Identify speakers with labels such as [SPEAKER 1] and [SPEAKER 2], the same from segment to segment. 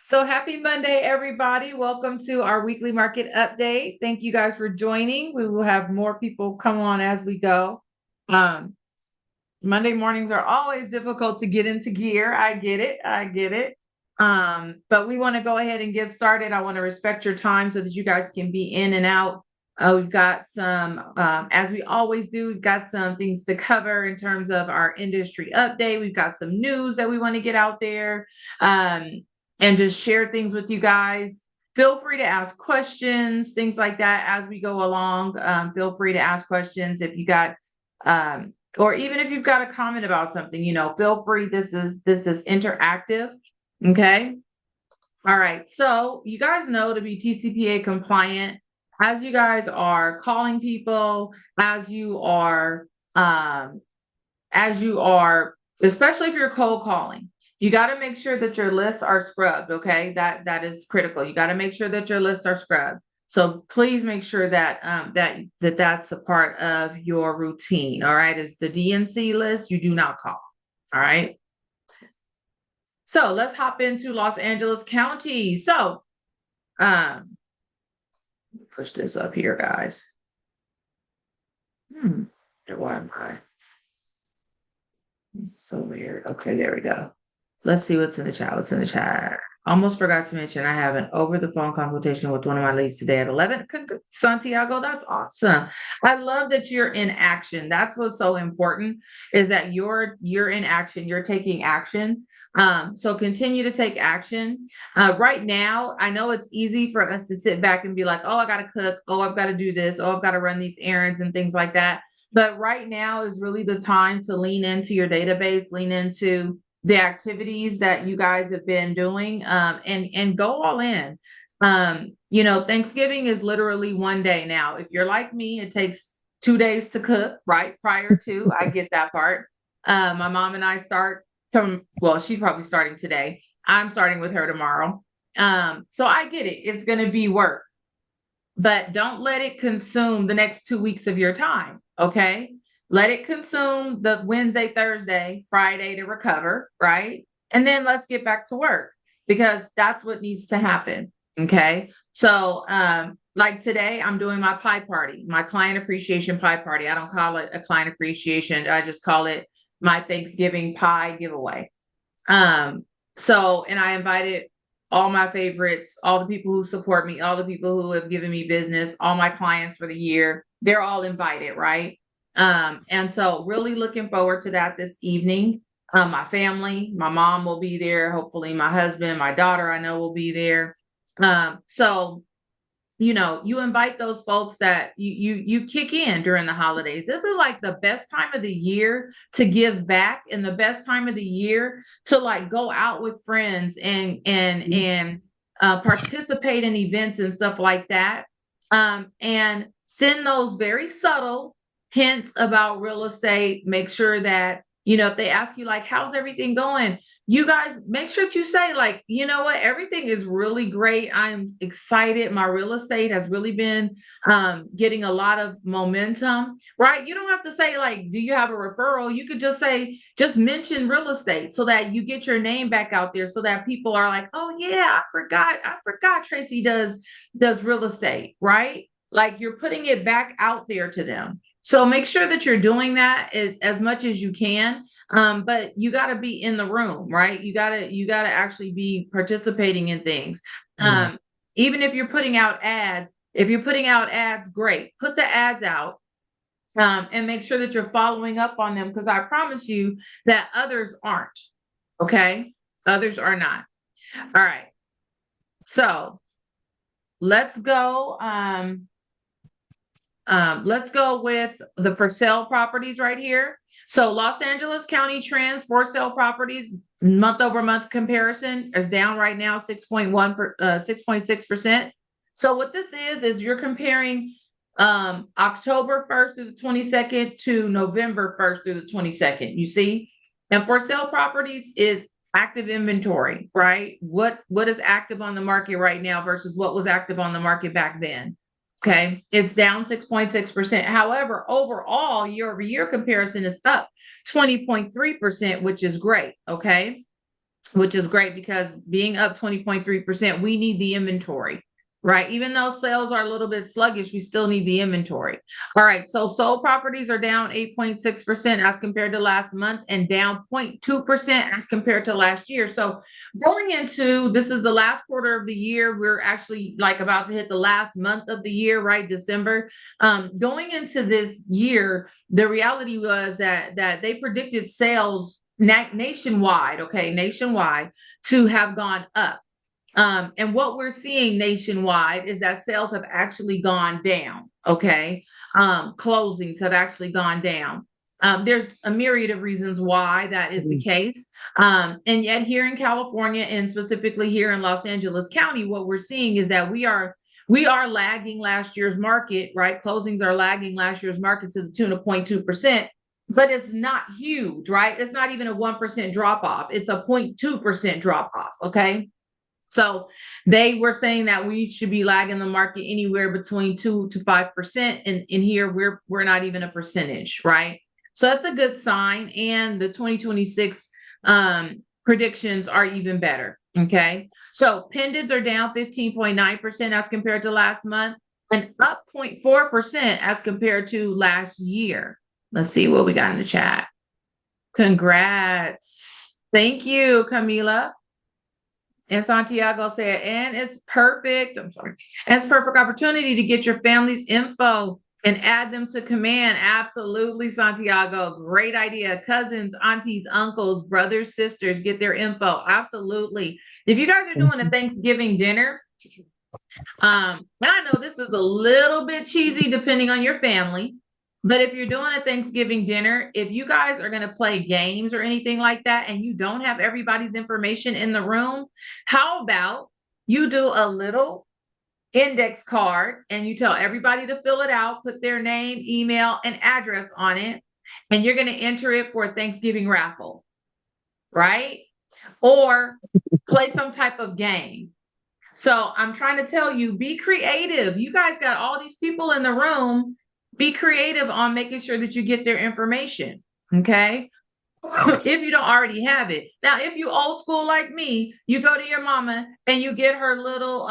[SPEAKER 1] So happy Monday, everybody. Welcome to our weekly market update. Thank you guys for joining. We will have more people come on as we go. Um, Monday mornings are always difficult to get into gear. I get it. I get it. But we want to go ahead and get started. I want to respect your time so that you guys can be in and out. We've got some, as we always do, we've got some things to cover in terms of our industry update. We've got some news that we want to get out there, and just share things with you guys. Feel free to ask questions, things like that as we go along. Feel free to ask questions if you got, or even if you've got a comment about something, feel free. This is interactive. Okay. All right. So you guys know, to be TCPA compliant, as you guys are calling people, um, as you are, especially if you're cold calling, you got to make sure that your lists are scrubbed. Okay. That is critical. You got to make sure that your lists are scrubbed. So please make sure that that's a part of your routine. All right. Is the DNC list, you do not call. All right. So let's hop into Los Angeles County. So push this up here, guys. Why am I? It's so weird. Okay, there we go. Let's see what's in the chat. What's in the chat? Almost forgot to mention I have an over the phone consultation with one of my leads today at 11. Santiago, that's awesome. I love that you're in action. That's what's so important, is that you're in action, you're taking action. So continue to take action. Right now, I know it's easy for us to sit back and be like, oh, I got to cook. Oh, I've got to do this. Oh, I've got to run these errands and things like that. But right now is really the time to lean into your database, lean into the activities that you guys have been doing, and go all in. Thanksgiving is literally one day now. If you're like me, it takes 2 days to cook, right? Prior to, I get that part. My mom and I start well, she's probably starting today. I'm starting with her tomorrow. So I get it. It's going to be work, but don't let it consume the next 2 weeks of your time. Okay. Let it consume the Wednesday, Thursday, Friday to recover, right? And then let's get back to work, because that's what needs to happen. Okay. So, like today, I'm doing my pie party, my client appreciation pie party. I don't call it a client appreciation. I just call it my Thanksgiving pie giveaway. And I invited all my favorites, all the people who support me, all the people who have given me business, all my clients for the year. They're all invited, right? And so really looking forward to that this evening. My family, my mom will be there. Hopefully my husband, my daughter, I know will be there. So you invite those folks that you kick in during the holidays. This is like the best time of the year to give back, and the best time of the year to like go out with friends and participate in events and stuff like that. And send those very subtle hints about real estate. Make sure that, if they ask you like, how's everything going? You guys make sure that you say like, you know what, everything is really great. I'm excited. My real estate has really been getting a lot of momentum, right? You don't have to say like, do you have a referral? You could just say, just mention real estate so that you get your name back out there, so that people are like, oh yeah, I forgot Tracy does real estate, right? Like you're putting it back out there to them. So make sure that you're doing that as much as you can. But you got to be in the room, right? You gotta actually be participating in things. Even if you're putting out ads, great. Put the ads out, and make sure that you're following up on them, because I promise you that others aren't. Okay, others are not. All right. So let's go. Let's go with the for sale properties right here. So Los Angeles County trends for sale properties month over month comparison is down right now 6.6%. So what this is you're comparing October 1st through the 22nd to November 1st through the 22nd. You see? And for sale properties is active inventory, right? What is active on the market right now versus what was active on the market back then. Okay, it's down 6.6%. However, overall, year-over-year comparison is up 20.3%, which is great. Okay, which is great because being up 20.3%, we need the inventory, right? Even though sales are a little bit sluggish, we still need the inventory. All right. So sold properties are down 8.6% as compared to last month and down 0.2% as compared to last year. So going into this is the last quarter of the year. We're actually like about to hit the last month of the year, right? December. Going into this year, the reality was that they predicted sales nationwide, okay, nationwide to have gone up. And what we're seeing nationwide is that sales have actually gone down. Okay. Closings have actually gone down. There's a myriad of reasons why that is the case. And yet, here in California, and specifically here in Los Angeles County, what we're seeing is that we are lagging last year's market, right? Closings are lagging last year's market to the tune of 0.2%, but it's not huge, right? It's not even a 1% drop off. It's a 0.2% drop off. Okay. So they were saying that we should be lagging the market anywhere between 2 to 5%. And in here, we're not even a percentage, right? So that's a good sign. And the 2026 predictions are even better. Okay. So pendants are down 15.9% as compared to last month and up 0.4% as compared to last year. Let's see what we got in the chat. Congrats. Thank you, Camila. And Santiago said, and it's perfect. I'm sorry. And it's perfect opportunity to get your family's info and add them to command. Absolutely, Santiago. Great idea. Cousins, aunties, uncles, brothers, sisters, get their info. Absolutely. If you guys are doing a Thanksgiving dinner, and I know this is a little bit cheesy depending on your family, but if you're doing a Thanksgiving dinner, if you guys are going to play games or anything like that, and you don't have everybody's information in the room, how about you do a little index card and you tell everybody to fill it out, put their name, email, and address on it, and you're going to enter it for a Thanksgiving raffle, right? Or play some type of game. So I'm trying to tell you, be creative. You guys got all these people in the room. Be creative on making sure that you get their information. Okay. If you don't already have it. Now, if you old school like me, you go to your mama and you get her little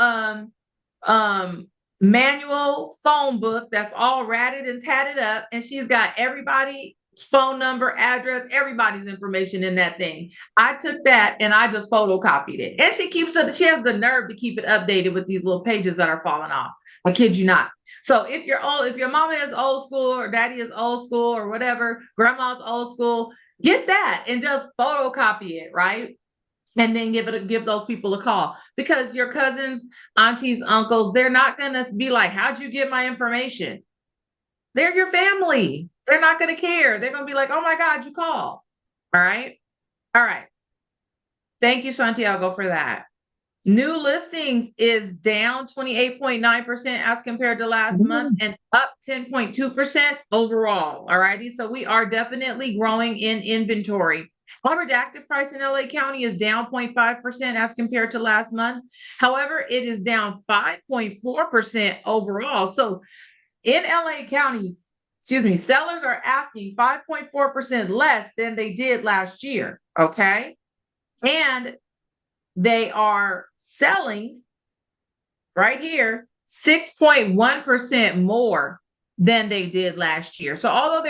[SPEAKER 1] manual phone book that's all ratted and tatted up, and she's got everybody's phone number, address, everybody's information in that thing. I took that and I just photocopied it. And she keeps it, she has the nerve to keep it updated with these little pages that are falling off. I kid you not. So if you're old, if your mama is old school or daddy is old school or whatever, grandma's old school, get that and just photocopy it, right? And then give those people a call, because your cousins, aunties, uncles, they're not going to be like, how'd you get my information? They're your family. They're not going to care. They're going to be like, oh my God, you called. All right. All right. Thank you, Santiago, for that. New listings is down 28.9% as compared to last month and up 10.2% overall. All righty. So we are definitely growing in inventory. Average active price in LA County is down 0.5% as compared to last month. However, it is down 5.4% overall. So in LA counties, sellers are asking 5.4% less than they did last year. Okay. And they are selling right here 6.1% more than they did last year. So although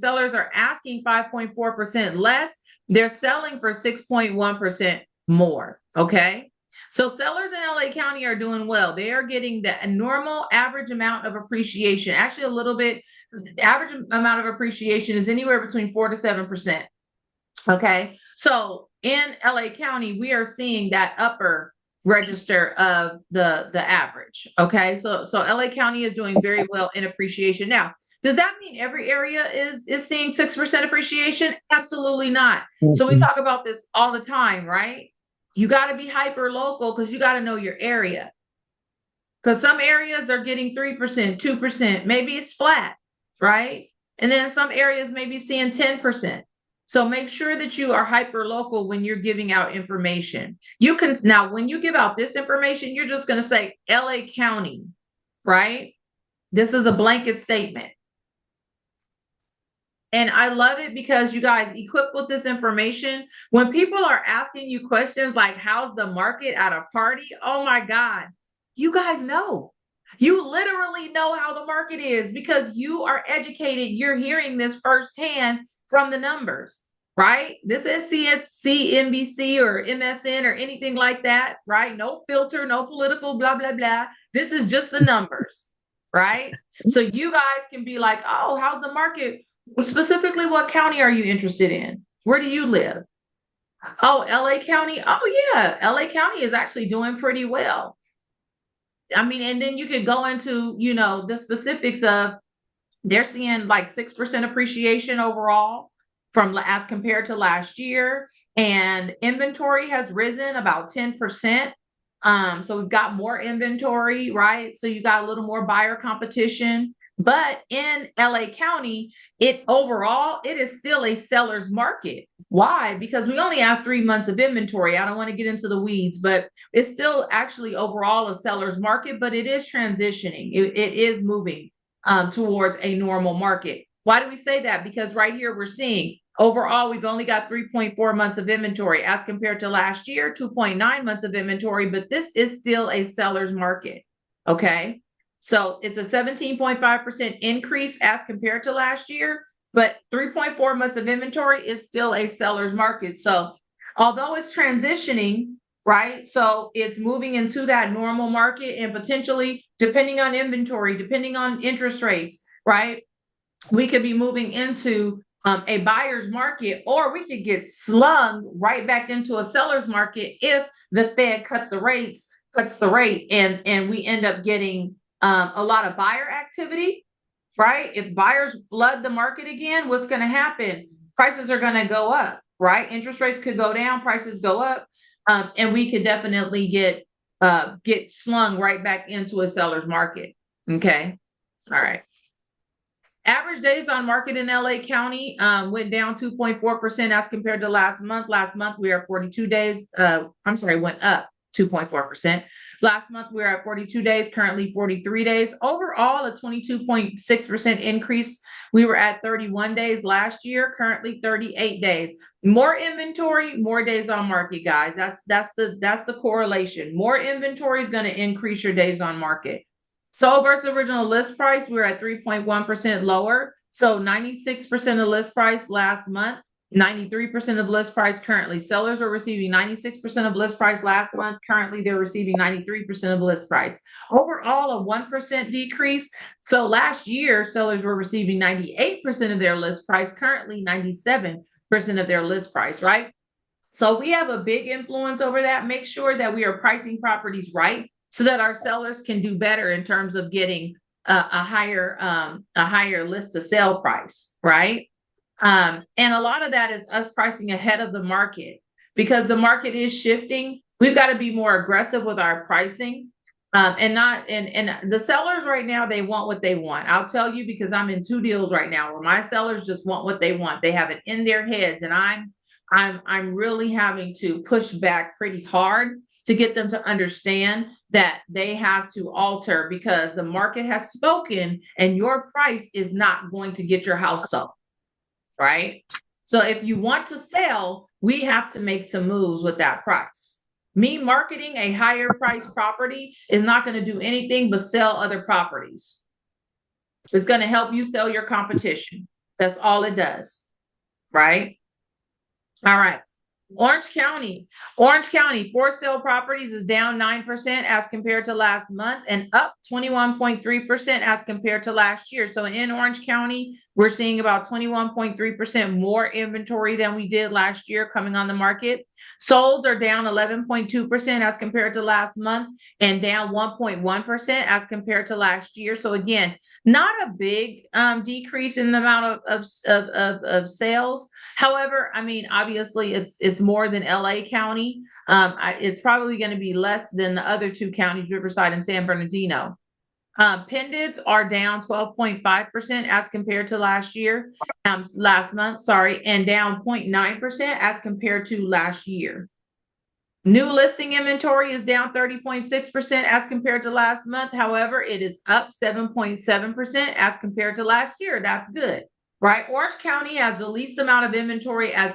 [SPEAKER 1] sellers are asking 5.4% less, they're selling for 6.1% more. Okay. So sellers in LA County are doing well. They are getting the normal average amount of appreciation. Actually, a little bit, the average amount of appreciation is anywhere between 4 to 7%. Okay. So in LA County, we are seeing that upper register of the average. Okay. So LA County is doing very well in appreciation. Now, does that mean every area is seeing 6% appreciation? Absolutely not. So we talk about this all the time, right? You got to be hyper local because you got to know your area. Because some areas are getting 3%, 2%, maybe it's flat, right? And then some areas may be seeing 10%. So make sure that you are hyper local when you're giving out information. You can now, when you give out this information, you're just going to say LA County, right? This is a blanket statement. And I love it because you guys, equipped with this information, when people are asking you questions like, how's the market at a party? Oh my God, you guys know. You literally know how the market is because you are educated. You're hearing this firsthand from the numbers, right? This is CNBC or MSN or anything like that, right? No filter, no political, blah, blah, blah. This is just the numbers, right? So you guys can be like, oh, how's the market? Specifically, what county are you interested in? Where do you live? Oh, LA County. Oh, yeah. LA County is actually doing pretty well. I mean, and then you could go into, the specifics of they're seeing like 6% appreciation overall from as compared to last year. And inventory has risen about 10%. So we've got more inventory, right? So you got a little more buyer competition. But in LA County, it is still a seller's market. Why? Because we only have 3 months of inventory. I don't want to get into the weeds, but it's still actually overall a seller's market, but it is transitioning. It is moving towards a normal market. Why do we say that? Because right here we're seeing overall, we've only got 3.4 months of inventory as compared to last year, 2.9 months of inventory, but this is still a seller's market. Okay. So it's a 17.5% increase as compared to last year, but 3.4 months of inventory is still a seller's market. So although it's transitioning, right? So it's moving into that normal market and potentially, depending on inventory, depending on interest rates, right? We could be moving into a buyer's market, or we could get slung right back into a seller's market if the Fed cuts the rate, and we end up getting a lot of buyer activity, right? If buyers flood the market again, what's going to happen? Prices are going to go up, right? Interest rates could go down, prices go up, and we could definitely get slung right back into a seller's market. Okay, all right. Average days on market in LA County went down 2.4% as compared to last month. Last month, we were at 42 days. Went up 2.4%. Last month, we were at 42 days, currently 43 days. Overall, a 22.6% increase. We were at 31 days last year, currently 38 days. More inventory, more days on market, guys. That's the correlation. More inventory is going to increase your days on market. Sold versus original list price, we were at 3.1% lower. So 96% of list price last month, 93% of list price currently. Sellers are receiving 96% of list price last month. Currently, they're receiving 93% of list price. Overall, a 1% decrease. So last year, sellers were receiving 98% of their list price. Currently, 97% of their list price, right? So we have a big influence over that. Make sure that we are pricing properties right, so that our sellers can do better in terms of getting a higher list to sell price, right? And a lot of that is us pricing ahead of the market because the market is shifting. We've got to be more aggressive with our pricing, and the sellers right now, they want what they want. I'll tell you because I'm in 2 deals right now where my sellers just want what they want. They have it in their heads, and I'm really having to push back pretty hard to get them to understand that they have to alter because the market has spoken and your price is not going to get your house sold, right? So if you want to sell, we have to make some moves with that price. Me marketing a higher price property is not going to do anything but sell other properties. It's going to help you sell your competition. That's all it does, right? All right. Orange County, for sale properties is down 9% as compared to last month and up 21.3% as compared to last year. So in Orange County, we're seeing about 21.3% more inventory than we did last year coming on the market. Solds are down 11.2% as compared to last month and down 1.1% as compared to last year. So again, not a big decrease in the amount of sales. However, I mean, obviously it's more than LA County. It's probably going to be less than the other 2 counties, Riverside and San Bernardino. Pendants are down 12.5% as compared to last month, and down 0.9% as compared to last year. New listing inventory is down 30.6% as compared to last month. However, it is up 7.7% as compared to last year. That's good, right? Orange County has the least amount of inventory as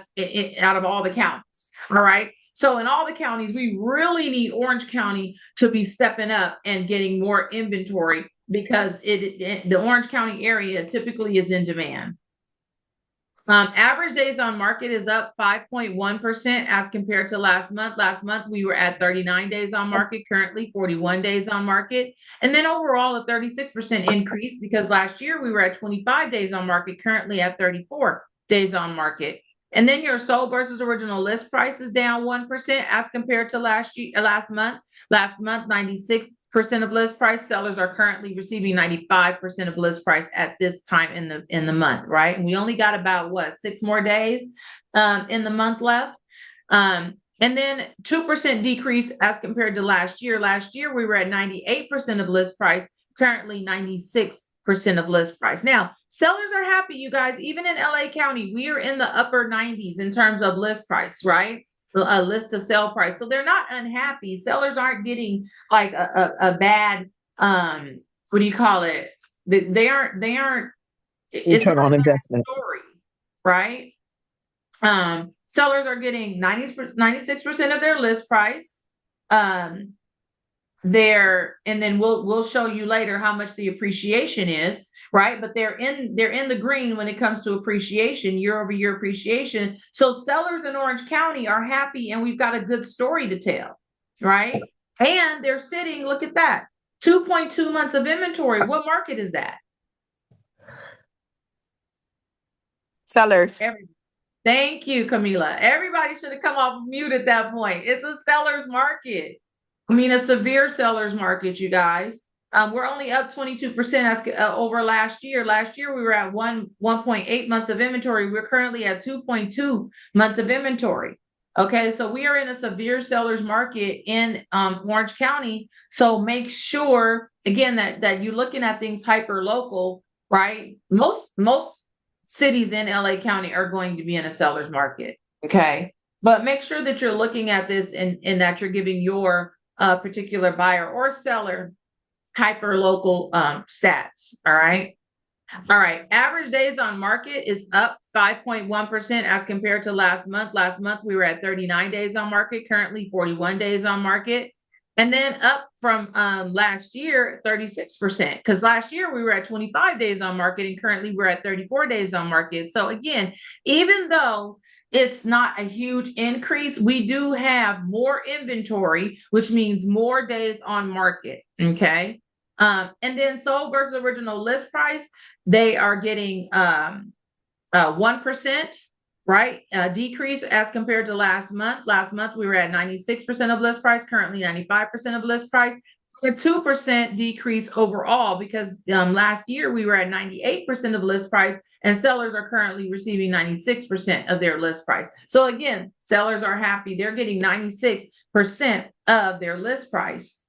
[SPEAKER 1] out of all the counties. All right. So in all the counties, we really need Orange County to be stepping up and getting more inventory because the Orange County area typically is in demand. Average days on market is up 5.1% as compared to last month. Last month, we were at 39 days on market, currently 41 days on market. And then overall, a 36% increase because last year we were at 25 days on market, currently at 34 days on market. And then your sold versus original list price is down 1% as compared to last month. Last month, 96% of list price. Sellers are currently receiving 95% of list price at this time in the month, right? And we only got about 6 more days in the month left. And then 2% decrease as compared to last year. Last year we were at 98% of list price, currently 96% of list price. Now, sellers are happy, you guys. Even in LA County, we are in the upper 90s in terms of list price, right? A list to sell price. So they're not unhappy. Sellers aren't getting like a bad what do you call it? They aren't it's
[SPEAKER 2] Return
[SPEAKER 1] not
[SPEAKER 2] on
[SPEAKER 1] a bad
[SPEAKER 2] investment.
[SPEAKER 1] story, right? Sellers are getting 96% of their list price. And then we'll show you later how much the appreciation is, right? But they're in the green when it comes to appreciation, year over year appreciation. So sellers in Orange County are happy, and we've got a good story to tell, right? And they're sitting, look at that, 2.2 months of inventory. What market is that?
[SPEAKER 3] Sellers.
[SPEAKER 1] Thank you, Camila. Everybody should have come off mute at that point. It's a seller's market. I mean, a severe seller's market, you guys. We're only up 22% over last year. Last year, we were at 1.8 months of inventory. We're currently at 2.2 months of inventory. Okay, so we are in a severe seller's market in Orange County. So make sure, again, that you're looking at things hyper local, right? Most cities in LA County are going to be in a seller's market. Okay, but make sure that you're looking at this and that you're giving your particular buyer or seller hyper local stats. All right. Average days on market is up 5.1% as compared to last month. Last month, we were at 39 days on market, currently 41 days on market. And then up from last year, 36%, because last year we were at 25 days on market and currently we're at 34 days on market. So again, even though it's not a huge increase, we do have more inventory, which means more days on market. Okay. And then sold versus original list price, they are getting 1%, right? Decrease as compared to last month. Last month, we were at 96% of list price, currently 95% of list price. A 2% decrease overall because last year we were at 98% of list price and sellers are currently receiving 96% of their list price. So again, sellers are happy. They're getting 96% of their list price.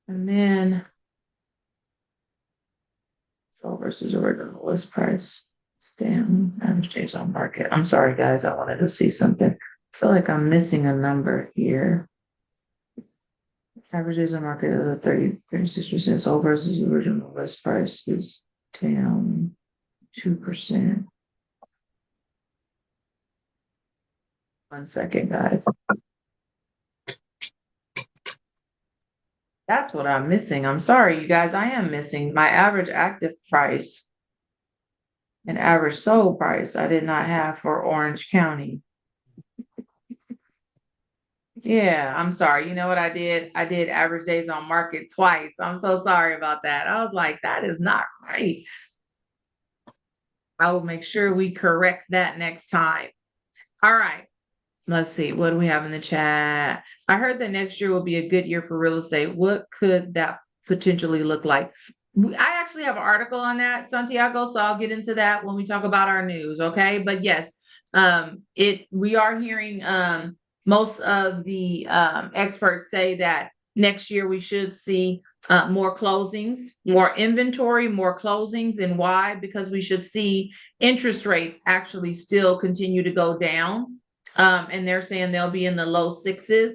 [SPEAKER 1] And then sold versus original list price. Down, average days on market. I'm sorry, guys. I wanted to see something. I feel like I'm missing a number here. Average days on market is 36%. Sold versus original list price is down 2%. 1 second, guys. That's what I'm missing. I'm sorry, you guys. I am missing my average active price and average sold price. I did not have for Orange County. Yeah, I'm sorry. You know what I did? I did average days on market twice. I'm so sorry about that. I was like, that is not right. I will make sure we correct that next time. All right. Let's see. What do we have in the chat? I heard that next year will be a good year for real estate. What could that potentially look like? I actually have an article on that, Santiago, so I'll get into that when we talk about our news, okay? But yes, we are hearing most of the experts say that next year we should see more closings, more inventory, more closings. And why? Because we should see interest rates actually still continue to go down. And they're saying they'll be in the low 6s.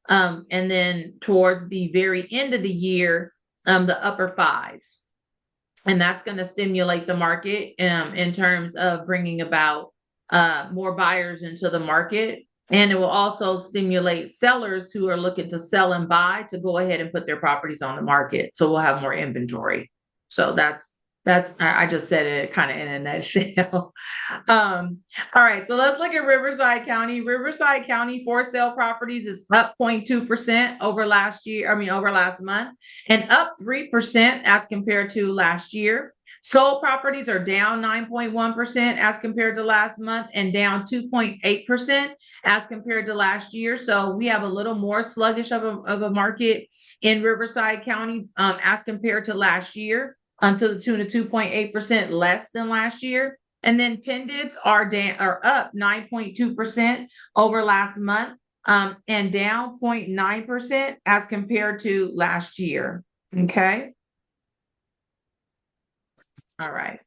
[SPEAKER 1] And then towards the very end of the year, the upper 5s. And that's going to stimulate the market in terms of bringing about more buyers into the market. And it will also stimulate sellers who are looking to sell and buy to go ahead and put their properties on the market. So we'll have more inventory. So that's I just said it kind of in a nutshell. All right, so let's look at Riverside County. Riverside County for sale properties is up 0.2% over last year, over last month, and up 3% as compared to last year. Sold properties are down 9.1% as compared to last month and down 2.8% as compared to last year. So we have a little more sluggish of a market in Riverside County as compared to last year, to the tune of 2.8% less than last year. And then pendants are up 9.2% over last month, and down 0.9% as compared to last year. Okay. All right.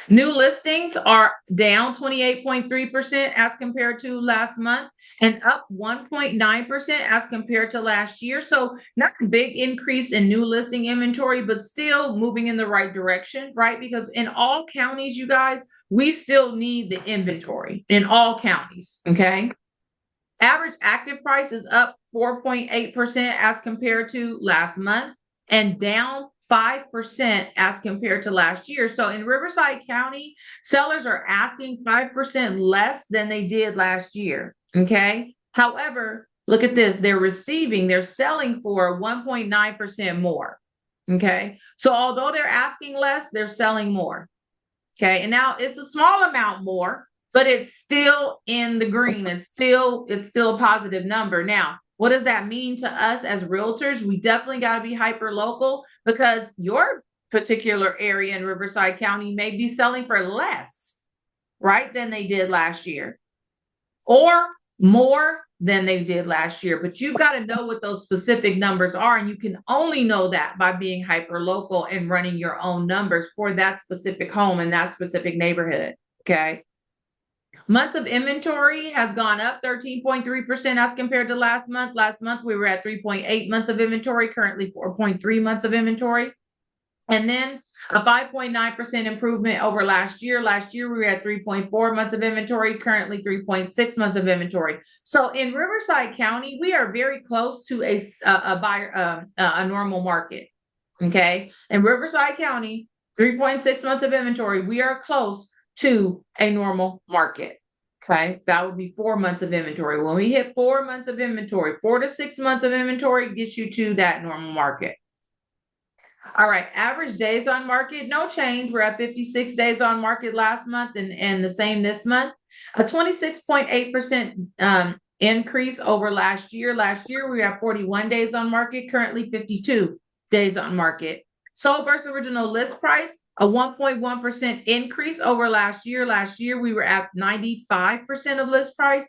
[SPEAKER 1] New listings are down 28.3% as compared to last month and up 1.9% as compared to last year. So not a big increase in new listing inventory, but still moving in the right direction, right? Because in all counties, you guys, we still need the inventory in all counties, okay? Average active price is up 4.8% as compared to last month and down 5% as compared to last year. So in Riverside County, sellers are asking 5% less than they did last year. Okay. However, look at this. They're selling for 1.9% more. Okay. So although they're asking less, they're selling more. Okay. And now it's a small amount more, but it's still in the green. It's still a positive number. Now, what does that mean to us as realtors? We definitely got to be hyper local because your particular area in Riverside County may be selling for less, right, than they did last year, or more than they did last year. But you've got to know what those specific numbers are. And you can only know that by being hyper local and running your own numbers for that specific home and that specific neighborhood. Okay. Months of inventory has gone up 13.3% as compared to last month. Last month, we were at 3.8 months of inventory, currently 4.3 months of inventory. And then a 5.9% improvement over last year. Last year, we were at 3.4 months of inventory, currently 3.6 months of inventory. So in Riverside County, we are very close to a normal market. Okay. In Riverside County, 3.6 months of inventory, we are close to a normal market. Okay. That would be 4 months of inventory. When we hit 4 months of inventory, 4 to 6 months of inventory gets you to that normal market. All right. Average days on market, no change. We're at 56 days on market last month and the same this month. A 26.8% increase over last year. Last year, we were at 41 days on market, currently 52 days on market. Sold versus original list price, a 1.1% increase over last year. Last year, we were at 95% of list price.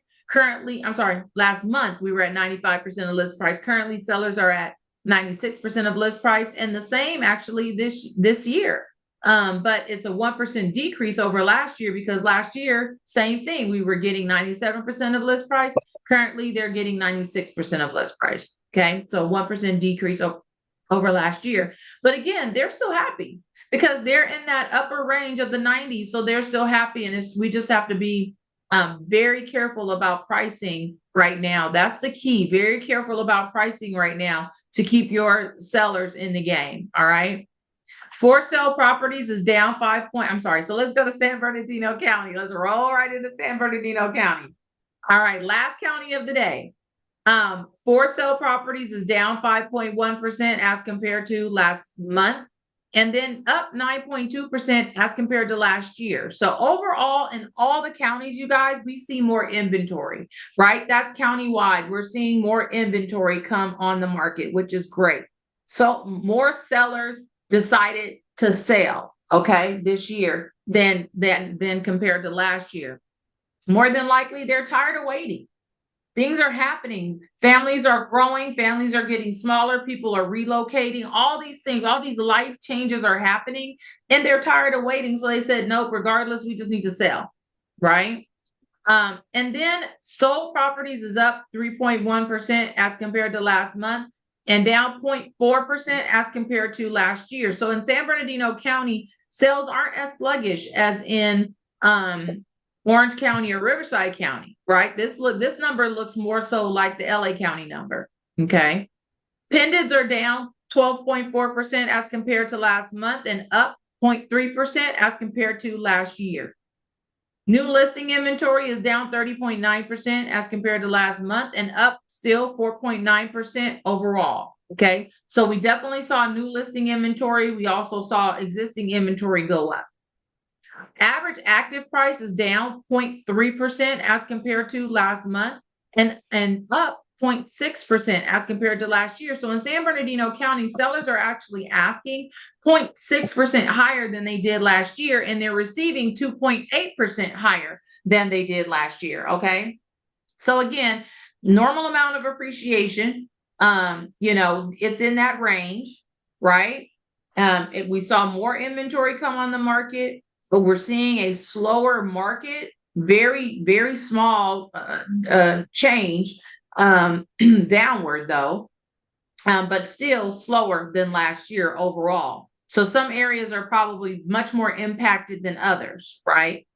[SPEAKER 1] Last month, we were at 95% of list price. Currently, sellers are at 96% of list price, and the same actually this year. But it's a 1% decrease over last year because last year, same thing. We were getting 97% of list price. Currently, they're getting 96% of list price. Okay. So 1% decrease over last year. But again, they're still happy because they're in that upper range of the 90s. So they're still happy. And we just have to be very careful about pricing right now. That's the key. Very careful about pricing right now to keep your sellers in the game. All right. For sale properties is down So let's go to San Bernardino County. Let's roll right into San Bernardino County. All right. Last county of the day. For sale properties is down 5.1% as compared to last month, and then up 9.2% as compared to last year. So overall, in all the counties, you guys, we see more inventory, right? That's countywide. We're seeing more inventory come on the market, which is great. So more sellers decided to sell, okay, this year than compared to last year. More than likely, they're tired of waiting. Things are happening. Families are growing. Families are getting smaller. People are relocating. All these things, all these life changes are happening, and they're tired of waiting. So they said, nope, regardless, we just need to sell, right? And then sold properties is up 3.1% as compared to last month and down 0.4% as compared to last year. So in San Bernardino County, sales aren't as sluggish as in Orange County or Riverside County, right? This number looks more so like the LA County number. Okay. Pendants are down 12.4% as compared to last month and up 0.3% as compared to last year. New listing inventory is down 30.9% as compared to last month and up still 4.9% overall. Okay. So we definitely saw new listing inventory. We also saw existing inventory go up. Average active price is down 0.3% as compared to last month and up 0.6% as compared to last year. So in San Bernardino County, sellers are actually asking 0.6% higher than they did last year, and they're receiving 2.8% higher than they did last year. Okay. So again, normal amount of appreciation, it's in that range, right? We saw more inventory come on the market, but we're seeing a slower market, very, very small change downward though, but still slower than last year overall. So some areas are probably much more impacted than others, right?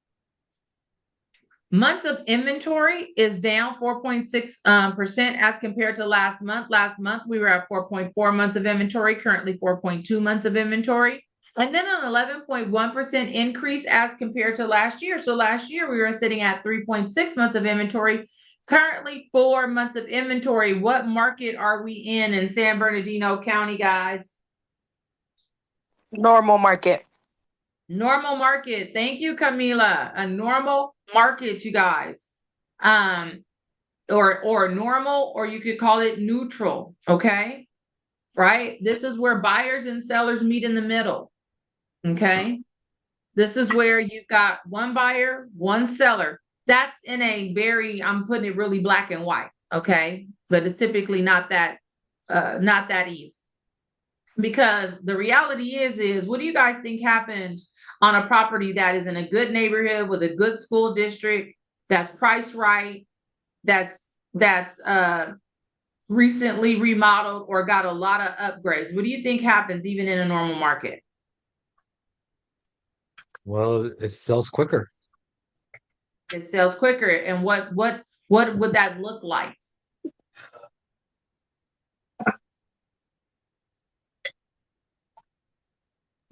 [SPEAKER 1] Months of inventory is down 4.6% as compared to last month. Last month, we were at 4.4 months of inventory, currently 4.2 months of inventory. And then an 11.1% increase as compared to last year. So last year, we were sitting at 3.6 months of inventory, currently 4 months of inventory. What market are we in San Bernardino County, guys?
[SPEAKER 3] Normal market.
[SPEAKER 1] Normal market. Thank you, Camila. A normal market, you guys. Or normal, or you could call it neutral. Okay. Right. This is where buyers and sellers meet in the middle. Okay. This is where you've got one buyer, one seller. That's in a I'm putting it really black and white. Okay. But it's typically not that easy. Because the reality is what do you guys think happens on a property that is in a good neighborhood with a good school district, that's priced right, that's recently remodeled or got a lot of upgrades? What do you think happens even in a normal market?
[SPEAKER 2] Well, it sells quicker.
[SPEAKER 1] It sells quicker. And what would that look like?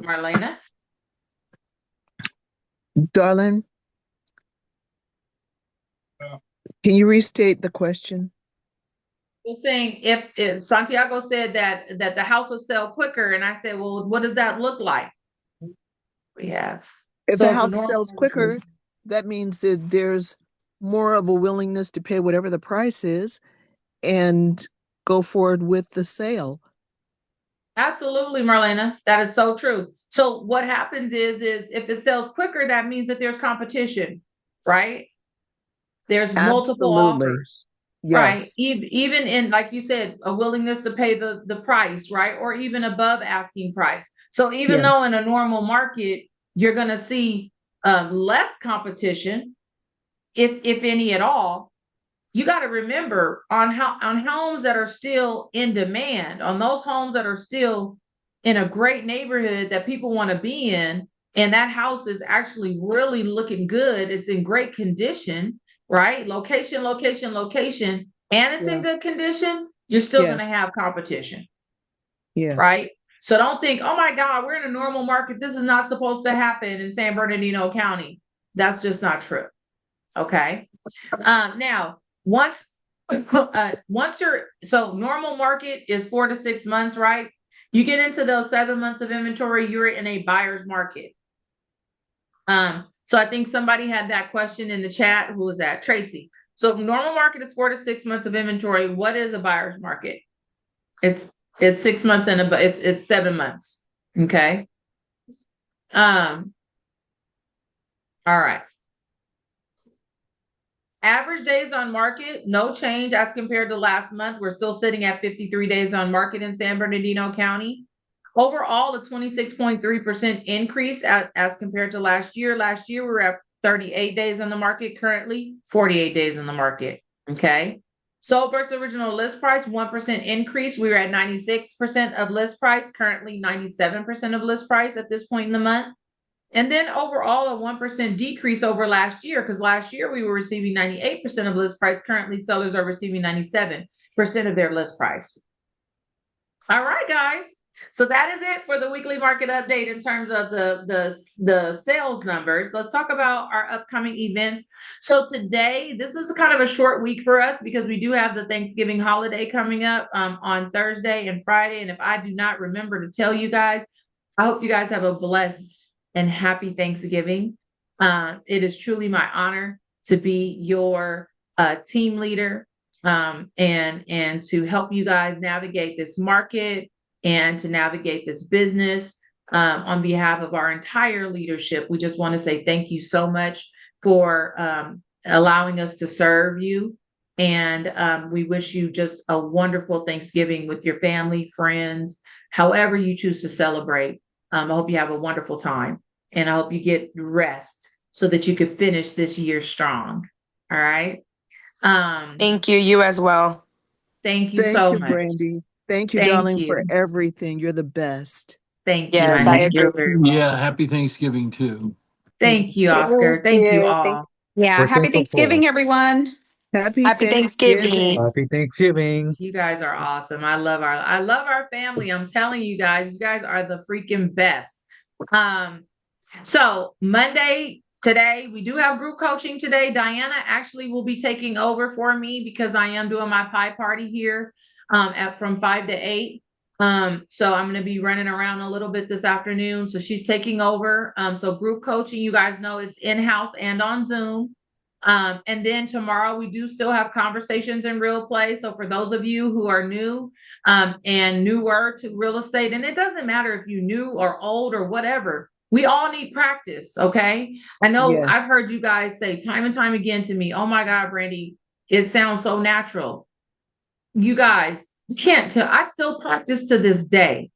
[SPEAKER 1] Marlena?
[SPEAKER 4] Darling, can you restate the question?
[SPEAKER 1] We're saying if Santiago said that the house will sell quicker, and I said, well, what does that look like? Yeah.
[SPEAKER 4] If the house sells quicker, that means that there's more of a willingness to pay whatever the price is and go forward with the sale.
[SPEAKER 1] Absolutely, Marlena. That is so true. So what happens is if it sells quicker, that means that there's competition, right? There's multiple offers.
[SPEAKER 4] Yes.
[SPEAKER 1] Right. Even in, like you said, a willingness to pay the price, right? Or even above asking price. So even though in a normal market, you're going to see less competition, if any at all, you got to remember on homes that are still in demand, on those homes that are still in a great neighborhood that people want to be in, and that house is actually really looking good. It's in great condition, right? Location, and it's in good condition. You're still going to have competition.
[SPEAKER 4] Yes.
[SPEAKER 1] Right. So don't think, oh my God, we're in a normal market. This is not supposed to happen in San Bernardino County. That's just not true. Okay. Now, once so normal market is 4 to 6 months, right? You get into those 7 months of inventory, you're in a buyer's market. So I think somebody had that question in the chat. Who was that? Tracy. So normal market is 4 to 6 months of inventory. What is a buyer's market? It's 6 months and it's 7 months. Okay. All right. Average days on market, no change as compared to last month. We're still sitting at 53 days on market in San Bernardino County. Overall, a 26.3% increase as compared to last year. Last year, we were at 38 days on the market, currently 48 days on the market. Okay. Sold versus original list price, 1% increase. We were at 96% of list price, currently 97% of list price at this point in the month. And then overall, a 1% decrease over last year, because last year we were receiving 98% of list price. Currently, sellers are receiving 97% of their list price. All right, guys. So that is it for the weekly market update in terms of the sales numbers. Let's talk about our upcoming events. So today, this is kind of a short week for us because we do have the Thanksgiving holiday coming up on Thursday and Friday. And if I do not remember to tell you guys, I hope you guys have a blessed and happy Thanksgiving. It is truly my honor to be your team leader and to help you guys navigate this market and to navigate this business. On behalf of our entire leadership, we just want to say thank you so much for allowing us to serve you. And we wish you just a wonderful Thanksgiving with your family, friends, however you choose to celebrate. I hope you have a wonderful time, and I hope you get rest so that you can finish this year strong. All right.
[SPEAKER 3] Thank you. You as well.
[SPEAKER 1] Thank you
[SPEAKER 4] Thank
[SPEAKER 1] so
[SPEAKER 4] you,
[SPEAKER 1] much.
[SPEAKER 4] Brandy. Thank you,
[SPEAKER 1] Thank
[SPEAKER 4] darling, for
[SPEAKER 1] you.
[SPEAKER 4] everything. You're the best.
[SPEAKER 1] Thank you,
[SPEAKER 3] Yes,
[SPEAKER 4] Love
[SPEAKER 3] I
[SPEAKER 1] honey.
[SPEAKER 4] you.
[SPEAKER 3] agree.
[SPEAKER 1] You're very welcome.
[SPEAKER 5] Yeah, happy Thanksgiving too.
[SPEAKER 1] Thank you,
[SPEAKER 3] Thank
[SPEAKER 1] Oscar. Thank you
[SPEAKER 3] you.
[SPEAKER 1] all.
[SPEAKER 3] Yeah.
[SPEAKER 2] We're
[SPEAKER 3] Happy
[SPEAKER 2] thankful for
[SPEAKER 3] Thanksgiving, everyone.
[SPEAKER 4] Happy
[SPEAKER 3] Happy
[SPEAKER 4] Thanksgiving.
[SPEAKER 3] Thanksgiving.
[SPEAKER 2] Happy Thanksgiving.
[SPEAKER 1] You guys are awesome. I love our family. I'm telling you guys are the freaking best. So Monday today, we do have group coaching today. Diana actually will be taking over for me because I am doing my pie party here from 5 to 8. So I'm going to be running around a little bit this afternoon. So she's taking over. So group coaching, you guys know it's in-house and on Zoom. And then tomorrow we do still have conversations in real play. So for those of you who are new and newer to real estate, and it doesn't matter if you're new or old or whatever, we all need practice. Okay. I know
[SPEAKER 4] Yeah.
[SPEAKER 1] I've heard you guys say time and time again to me, oh my God, Brandy, it sounds so natural. You guys, you can't tell. I still practice to this day.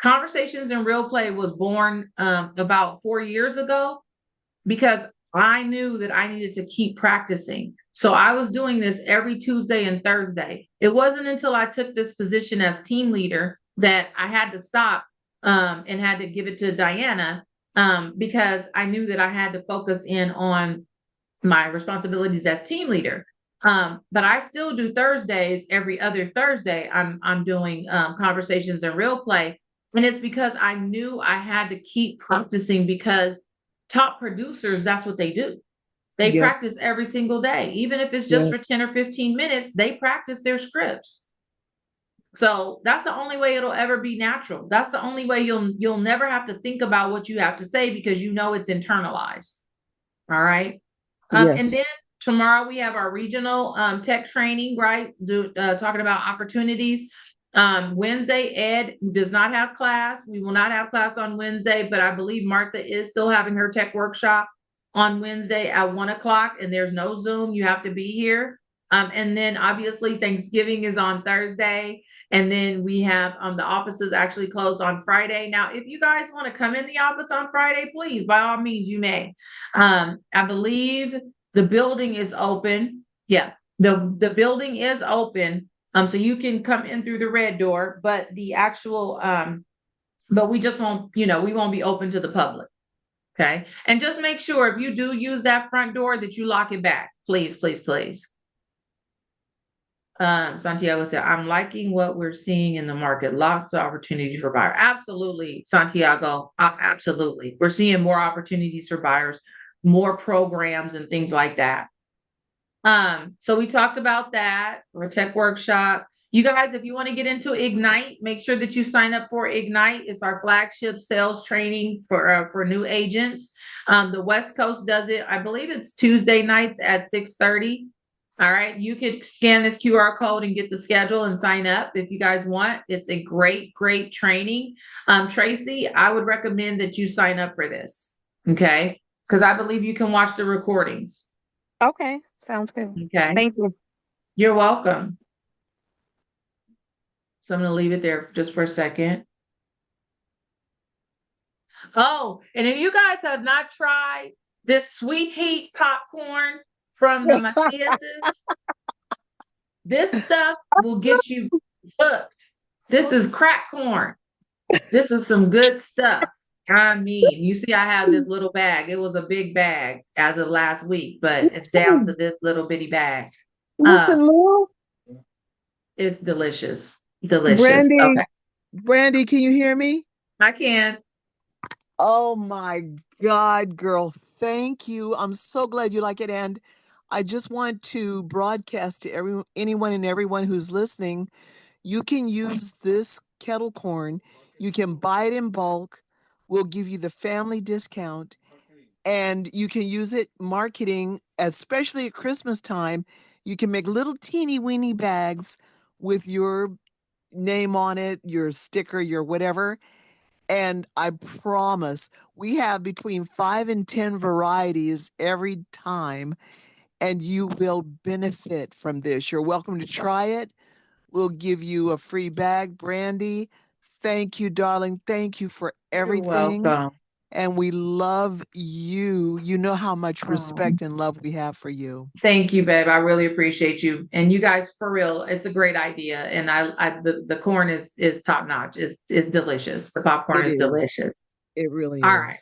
[SPEAKER 1] Conversations in real play was born about 4 years ago because I knew that I needed to keep practicing. So I was doing this every Tuesday and Thursday. It wasn't until I took this position as team leader that I had to stop and had to give it to Diana because I knew that I had to focus in on my responsibilities as team leader. But I still do Thursdays. Every other Thursday, I'm doing conversations in real play. And it's because I knew I had to keep practicing because top producers, that's what they do. They
[SPEAKER 4] Yep.
[SPEAKER 1] practice every single day. Even if it's just
[SPEAKER 4] Yep.
[SPEAKER 1] for 10 or 15 minutes, they practice their scripts. So that's the only way it'll ever be natural. That's the only way you'll never have to think about what you have to say because you know it's internalized. All right. And
[SPEAKER 4] Yes.
[SPEAKER 1] then tomorrow we have our regional tech training, right? Talking about opportunities. Wednesday, Ed does not have class. We will not have class on Wednesday, but I believe Martha is still having her tech workshop on Wednesday at 1:00, and there's no Zoom. You have to be here. And then obviously Thanksgiving is on Thursday. And then we have the offices actually closed on Friday. Now, if you guys want to come in the office on Friday, please, by all means, you may. I believe the building is open. Yeah, the building is open. So you can come in through the red door, but the actual but we just won't, we won't be open to the public. Okay. And just make sure if you do use that front door that you lock it back. Please, please, please. Santiago said, I'm liking what we're seeing in the market. Lots of opportunities for buyers. Absolutely, Santiago. Absolutely. We're seeing more opportunities for buyers, more programs and things like that. So we talked about that for a tech workshop. You guys, if you want to get into Ignite, make sure that you sign up for Ignite. It's our flagship sales training for new agents. The West Coast does it. I believe it's Tuesday nights at 6:30. All right. You could scan this QR code and get the schedule and sign up if you guys want. It's a great, great training. Tracy, I would recommend that you sign up for this. Okay. Because I believe you can watch the recordings.
[SPEAKER 3] Okay. Sounds good.
[SPEAKER 1] Okay.
[SPEAKER 3] Thank you.
[SPEAKER 1] You're welcome. So I'm going to leave it there just for a second. Oh, and if you guys have not tried this Sweet Heat popcorn from the Matthias's, this stuff will get you hooked. This is crack corn. This is some good stuff. I mean, you see, I have this little bag. It was a big bag as of last week, but it's down to this little bitty bag.
[SPEAKER 4] Listen, Lou.
[SPEAKER 1] It's delicious. Delicious.
[SPEAKER 4] Brandy,
[SPEAKER 1] Okay.
[SPEAKER 4] Brandy, can you hear me?
[SPEAKER 1] I can.
[SPEAKER 4] Oh my God, girl. Thank you. I'm so glad you like it. And I just want to broadcast to anyone and everyone who's listening, you can use this kettle corn. You can buy it in bulk. We'll give you the family discount. And you can use it marketing, especially at Christmas time. You can make little teeny weeny bags with your name on it, your sticker, your whatever. And I promise we have between 5 and 10 varieties every time, and you will benefit from this. You're welcome to try it. We'll give you a free bag. Brandy, thank you, darling. Thank you for everything.
[SPEAKER 1] You're welcome.
[SPEAKER 4] And we love you. You know how much
[SPEAKER 1] Oh.
[SPEAKER 4] respect and love we have for you.
[SPEAKER 1] Thank you, babe. I really appreciate you. And you guys, for real, it's a great idea. And the corn is top notch. It's delicious. The popcorn
[SPEAKER 4] It
[SPEAKER 1] is
[SPEAKER 4] is.
[SPEAKER 1] delicious.
[SPEAKER 4] It really
[SPEAKER 1] All
[SPEAKER 4] is.
[SPEAKER 1] right.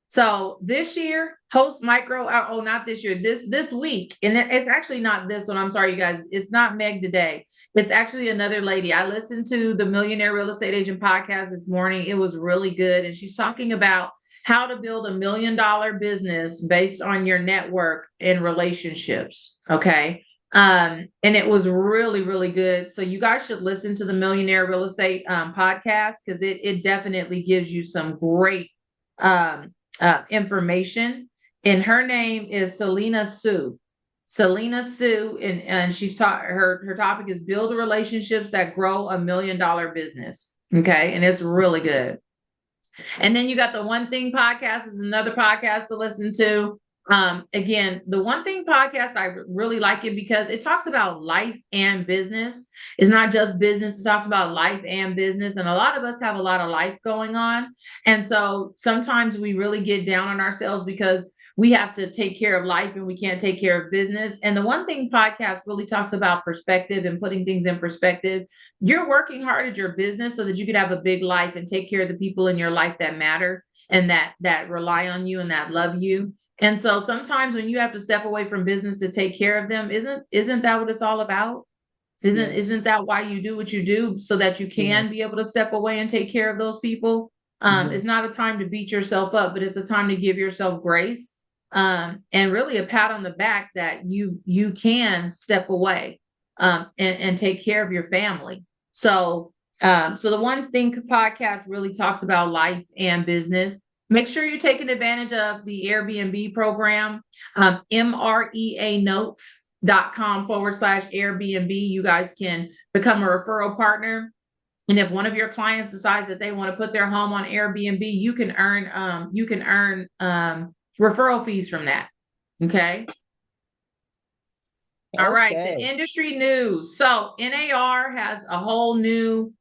[SPEAKER 1] So this year, host micro. Oh, not this year. This week, and it's actually not this one. I'm sorry, you guys. It's not Meg today. It's actually another lady. I listened to the Millionaire Real Estate Agent podcast this morning. It was really good, and she's talking about how to build $1 million business based on your network and relationships. Okay. And it was really, really good. So you guys should listen to the Millionaire Real Estate podcast, because it definitely gives you some great information. And her name is Selena Sue. Selena Sue, and she's taught her topic is build relationships that grow $1 million business. Okay, and it's really good. And then you got the One Thing podcast is another podcast to listen to. Again, the One Thing podcast, I really like it because it talks about life and business. It's not just business, it talks about life and business. And a lot of us have a lot of life going on. And so sometimes we really get down on ourselves because we have to take care of life and we can't take care of business. And the One Thing podcast really talks about perspective and putting things in perspective. You're working hard at your business so that you could have a big life and take care of the people in your life that matter and that rely on you and that love you. And so sometimes when you have to step away from business to take care of them, isn't that what it's all about? Isn't that why you do what you do, so that you can be able to step away and take care of those people? It's not a time to beat yourself up, but it's a time to give yourself grace. And really a pat on the back that you can step away and take care of your family. So the One Thing podcast really talks about life and business. Make sure you're taking advantage of the Airbnb program, mreanotes.com/Airbnb. You guys can become a referral partner. And if one of your clients decides that they want to put their home on Airbnb, you can earn referral fees from that. Okay. All right. The industry news. So NAR has a whole new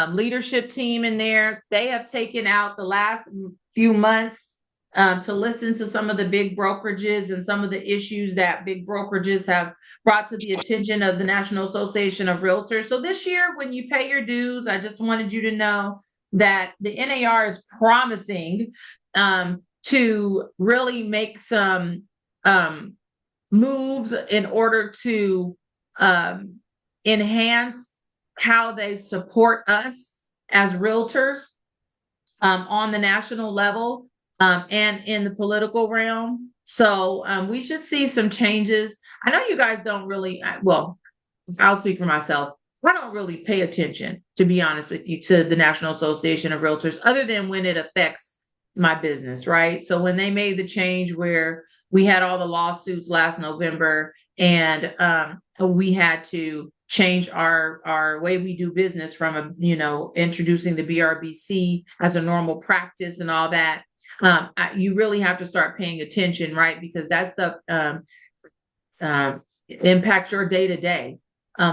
[SPEAKER 1] leadership team in there. They have taken out the last few months to listen to some of the big brokerages and some of the issues that big brokerages have brought to the attention of the National Association of Realtors. So this year, when you pay your dues, I just wanted you to know that the NAR is promising to really make some moves in order to enhance how they support us as realtors on the national level and in the political realm. So we should see some changes. I know you guys don't really, well, I'll speak for myself. I don't really pay attention, to be honest with you, to the National Association of Realtors, other than when it affects my business, right? So when they made the change where we had all the lawsuits last November and we had to change our way we do business from introducing the BRBC as a normal practice and all that, you really have to start paying attention, right? Because that stuff impacts your day to day.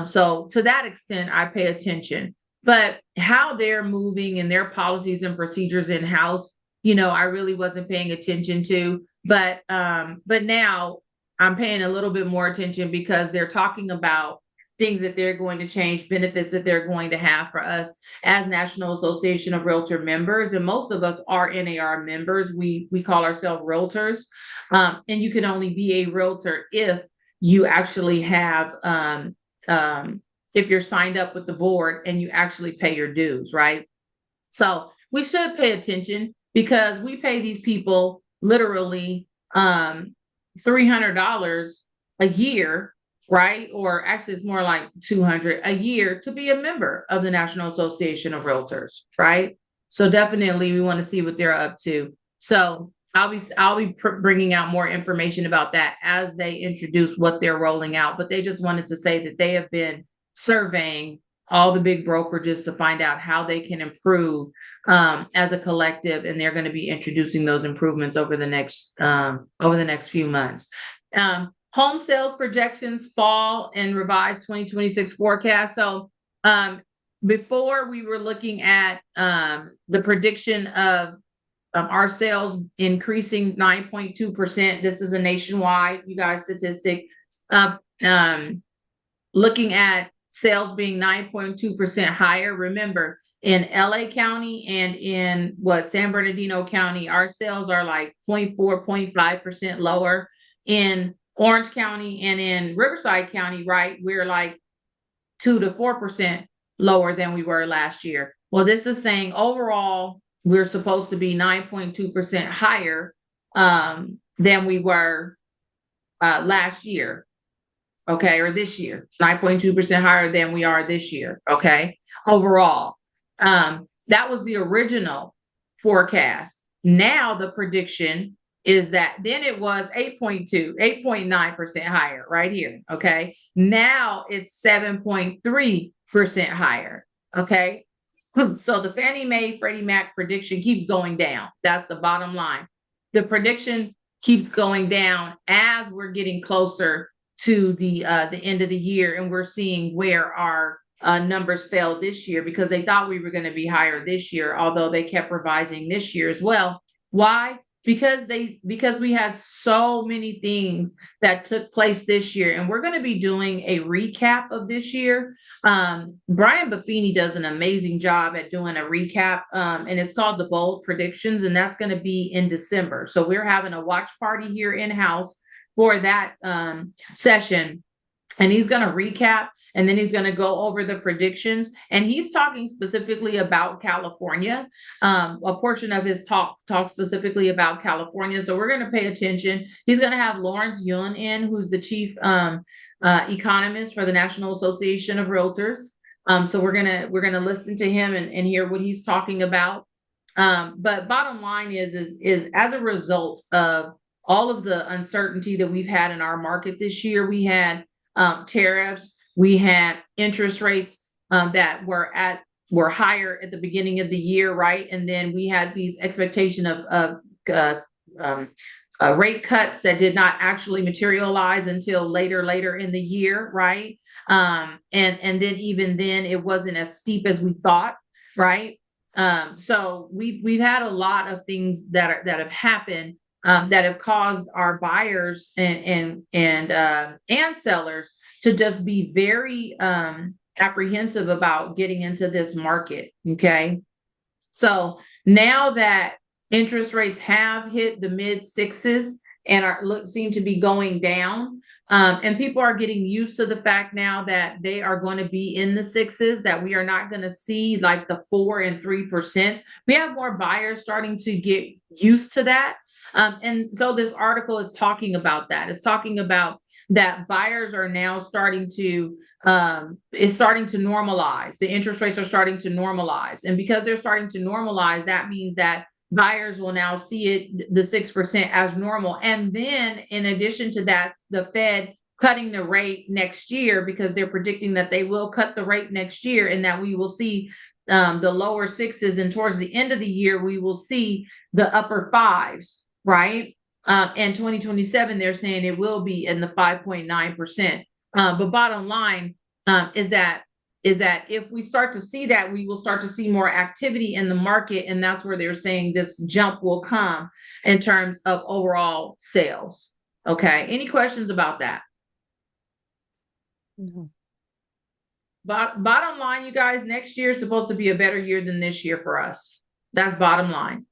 [SPEAKER 1] So to that extent, I pay attention. But how they're moving and their policies and procedures in-house, I really wasn't paying attention to. But now I'm paying a little bit more attention because they're talking about things that they're going to change, benefits that they're going to have for us as National Association of Realtor members. And most of us are NAR members. We call ourselves realtors. And you can only be a realtor if you actually have, if you're signed up with the board and you actually pay your dues, right? So we should pay attention because we pay these people literally $300 a year, right? Or actually it's more like $200 a year to be a member of the National Association of Realtors, right? So definitely we want to see what they're up to. So I'll be bringing out more information about that as they introduce what they're rolling out, but they just wanted to say that they have been surveying all the big brokerages to find out how they can improve as a collective, and they're going to be introducing those improvements over the next few months. Home sales projections, fall and revised 2026 forecast. So before we were looking at the prediction of our sales increasing 9.2%. This is a nationwide, you guys, statistic. Looking at sales being 9.2% higher. Remember, in LA County and in San Bernardino County, our sales are like 0.4, 0.5% lower. In Orange County and in Riverside County, right, we're like 2 to 4% lower than we were last year. Well, this is saying overall, we're supposed to be 9.2% higher than we were last year. Okay, or this year, 9.2% higher than we are this year. Okay, overall. That was the original forecast. Now the prediction is that then it was 8.9% higher right here. Okay, now it's 7.3% higher. Okay, so the Fannie Mae Freddie Mac prediction keeps going down. That's the bottom line. The prediction keeps going down as we're getting closer to the end of the year, and we're seeing where our numbers fell this year because they thought we were going to be higher this year, although they kept revising this year as well. Why? Because we had so many things that took place this year, and we're going to be doing a recap of this year. Brian Buffini does an amazing job at doing a recap, and it's called the Bold Predictions, and that's going to be in December. So we're having a watch party here in-house for that session, and he's going to recap, and then he's going to go over the predictions, and he's talking specifically about California. A portion of his talk specifically about California, so we're going to pay attention. He's going to have Lawrence Yun in, who's the chief economist for the National Association of Realtors. So we're gonna listen to him and hear what he's talking about. But bottom line is as a result of all of the uncertainty that we've had in our market this year, we had tariffs, we had interest rates that were higher at the beginning of the year, right? And then we had these expectation of rate cuts that did not actually materialize until later in the year, right? And then even then it wasn't as steep as we thought, right? So we've had a lot of things that have happened that have caused our buyers and sellers to just be very apprehensive about getting into this market. Okay, so now that interest rates have hit the mid sixes and seem to be going down, and people are getting used to the fact now that they are going to be in the sixes, that we are not going to see like the 4 and 3%. We have more buyers starting to get used to that. And so this article is talking about that. It's talking about that buyers are now starting to normalize. The interest rates are starting to normalize. And because they're starting to normalize, that means that buyers will now see it, the 6% as normal. And then in addition to that, the Fed cutting the rate next year, because they're predicting that they will cut the rate next year and that we will see the lower sixes. And towards the end of the year, we will see the upper fives, right? And 2027, they're saying it will be in the 5.9%. But bottom line is that if we start to see that, we will start to see more activity in the market. And that's where they're saying this jump will come in terms of overall sales. Okay. Any questions about that?
[SPEAKER 4] No.
[SPEAKER 1] Bottom line, you guys, next year is supposed to be a better year than this year for us. That's bottom line.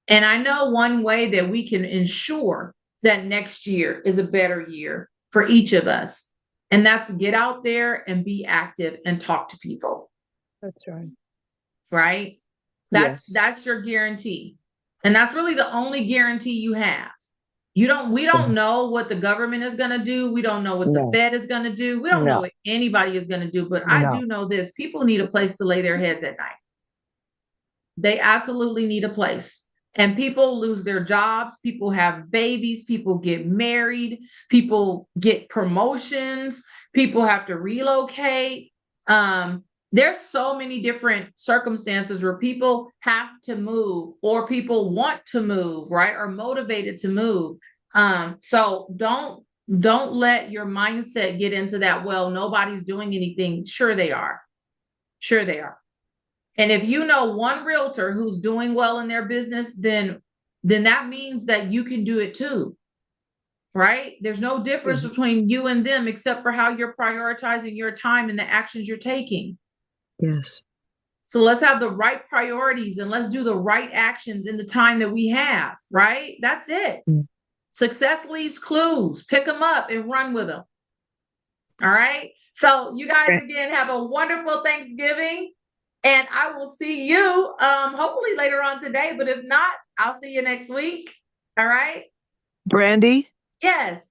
[SPEAKER 1] And I know one way that we can ensure that next year is a better year for each of us. And that's get out there and be active and talk to people.
[SPEAKER 4] That's right.
[SPEAKER 1] Right? That's your guarantee. And that's really the only guarantee you have. We don't know what the government is going to do. We don't know what the Fed is going to do. We don't know what anybody is going to do, but I do know this. People need a place to lay their heads at night. They absolutely need a place. And people lose their jobs. People have babies. People get married. People get promotions. People have to relocate. There's so many different circumstances where people have to move or people want to move, right? Or motivated to move. So don't let your mindset get into that. Well, nobody's doing anything. Sure they are. Sure they are. And if you know one realtor who's doing well in their business, then that means that you can do it too. Right? There's no difference between you and them except for how you're prioritizing your time and the actions you're taking.
[SPEAKER 4] Yes.
[SPEAKER 1] So let's have the right priorities and let's do the right actions in the time that we have, right? That's it. Success leaves clues. Pick them up and run with them. All right? So you guys, again, have a wonderful Thanksgiving. And I will see you hopefully later on today. But if not, I'll see you next week. All right?
[SPEAKER 4] Brandy?
[SPEAKER 1] Yes.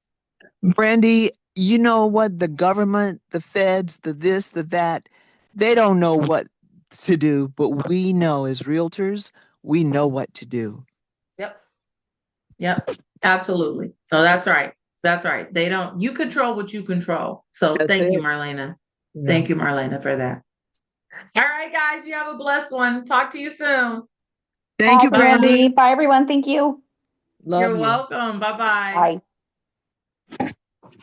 [SPEAKER 4] Brandy, you know what? The government, the feds, the this, the that, they don't know what to do, but we know as realtors, we know what to do.
[SPEAKER 1] Yep. Absolutely. So that's right. That's right. You control what you control. So thank you, Marlena. Yeah. Thank you, Marlena, for that. All right, guys, you have a blessed one. Talk to you soon.
[SPEAKER 4] Thank you, Brandy.
[SPEAKER 3] Bye, everyone. Thank you.
[SPEAKER 4] Love
[SPEAKER 1] You're
[SPEAKER 4] you.
[SPEAKER 1] welcome. Bye-bye.
[SPEAKER 3] Bye.